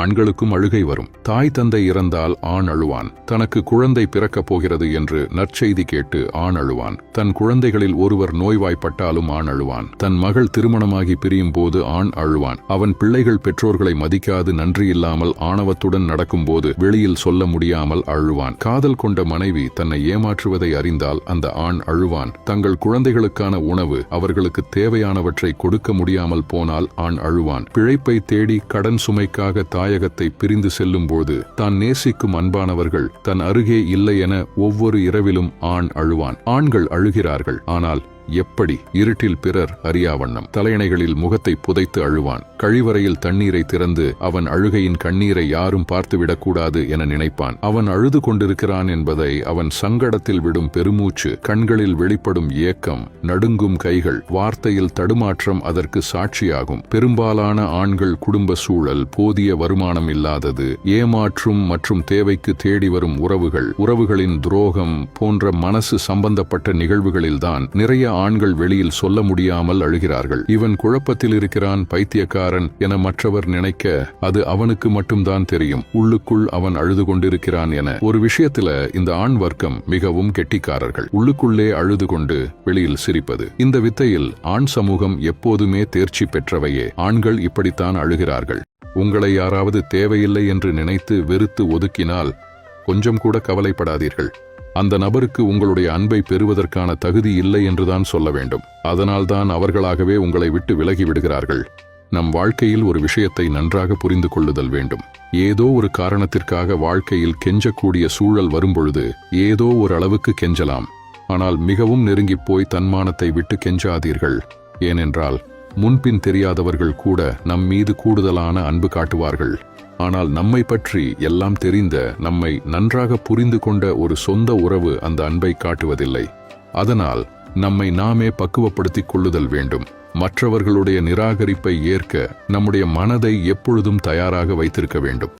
கண்களுக்கும் அழுகை வரும். தாய் தந்தை இறந்தால் ஆண் அழுவான். தனக்கு குழந்தை பிறக்கப் போகிறது என்று நற்செய்தி கேட்டு ஆண் அழுவான். தன் குழந்தைகளில் ஒருவர் நோய்வாய்ப்பட்டாலும் ஆண் அழுவான். தன் மகள் திருமணமாகி பிரியும் போது ஆண் அழுவான். அவன் பிள்ளைகள் பெற்றோர்களை மதிக்காது நன்றியில்லாமல் ஆணவத்துடன் நடக்கும்போது வெளியில் சொல்ல முடியாமல் அழுவான். காதல் கொண்ட மனைவி தன்னை ஏமாற்றுவதை அறிந்தால் அந்த ஆண் அழுவான். தங்கள் குழந்தைகளுக்கான உணவு அவர்களுக்கு தேவையானவற்றை கொடுக்க முடியாமல் போனால் ஆண் அழுவான். பிழைப்பை தேடி கடன் சுமைக்காக தாயகத்தை பிரிந்து செல்லும் போது தான் நேசிக்கும் அன்பானவர்கள் தன் அருகே இல்லை என ஒவ்வொரு இரவிலும் ஆண் அழுவான். ஆண்கள் அழுகிறார்கள், ஆனால் எப்படி? இருட்டில் பிறர் அறியாவண்ணம். தலையணைகளில் முகத்தை புதைத்து அழுவான். கழிவறையில் தண்ணீரை திறந்து அவன் அழுகையின் கண்ணீரை யாரும் பார்த்துவிடக்கூடாது என நினைப்பான். அவன் அழுது கொண்டிருக்கிறான் என்பதை அவன் சங்கடத்தில் விடும் பெருமூச்சு, கண்களில் வெளிப்படும் ஏக்கம், நடுங்கும் கைகள், வார்த்தையில் தடுமாற்றம் அதற்கு சாட்சியாகும். பெரும்பாலான ஆண்கள் குடும்ப சூழல், போதிய வருமானம் இல்லாதது, ஏமாற்றும் மற்றும் தேவைக்கு தேடி வரும் உறவுகளின் துரோகம் போன்ற மனசு சம்பந்தப்பட்ட நிகழ்வுகளில்தான் நிறைய ஆண்கள் வெளியில் சொல்ல முடியாமல் அழுகிறார்கள். இவன் குழப்பத்தில் இருக்கிறான், பைத்தியக்காரன் என மற்றவர் நினைக்க அது அவனுக்கு மட்டும்தான் தெரியும். உள்ளுக்குள் அவன் அழுது கொண்டிருக்கிறான் என. ஒரு விஷயத்துல இந்த ஆண் வர்க்கம் மிகவும் கெட்டிக்காரர்கள். உள்ளுக்குள்ளே அழுது கொண்டு வெளியில் சிரிப்பது. இந்த வித்தையில் ஆண் சமூகம் எப்போதுமே தேர்ச்சி பெற்றவையே. ஆண்கள் இப்படித்தான் அழுகிறார்கள். உங்களை யாராவது தேவையில்லை என்று நினைத்து வெறுத்து ஒதுக்கினால் கொஞ்சம் கூட கவலைப்படாதீர்கள். அந்த நபருக்கு உங்களுடைய அன்பை பெறுவதற்கான தகுதி இல்லை என்றுதான் சொல்ல வேண்டும். அதனால்தான் அவர்களாகவே உங்களை விட்டு விலகி விடுகிறார்கள். நம் வாழ்க்கையில் ஒரு விஷயத்தை நன்றாக புரிந்து கொள்ளுதல் வேண்டும். ஏதோ ஒரு காரணத்திற்காக வாழ்க்கையில் கெஞ்சக்கூடிய சூழல் வரும்பொழுது ஏதோ ஒரு அளவுக்கு கெஞ்சலாம். ஆனால் மிகவும் நெருங்கிப் போய் தன்மானத்தை விட்டு கெஞ்சாதீர்கள். ஏனென்றால் முன்பின் தெரியாதவர்கள் கூட நம் மீது கூடுதலான அன்பு காட்டுவார்கள். ஆனால் நம்மை பற்றி எல்லாம் தெரிந்த, நம்மை நன்றாக புரிந்து கொண்ட ஒரு சொந்த உறவு அந்த அன்பை காட்டுவதில்லை. அதனால் நம்மை நாமே பக்குவப்படுத்திக் கொள்ளுதல் வேண்டும். மற்றவர்களுடைய நிராகரிப்பை ஏற்க நம்முடைய மனதை எப்பொழுதும் தயாராக வைத்திருக்க வேண்டும்.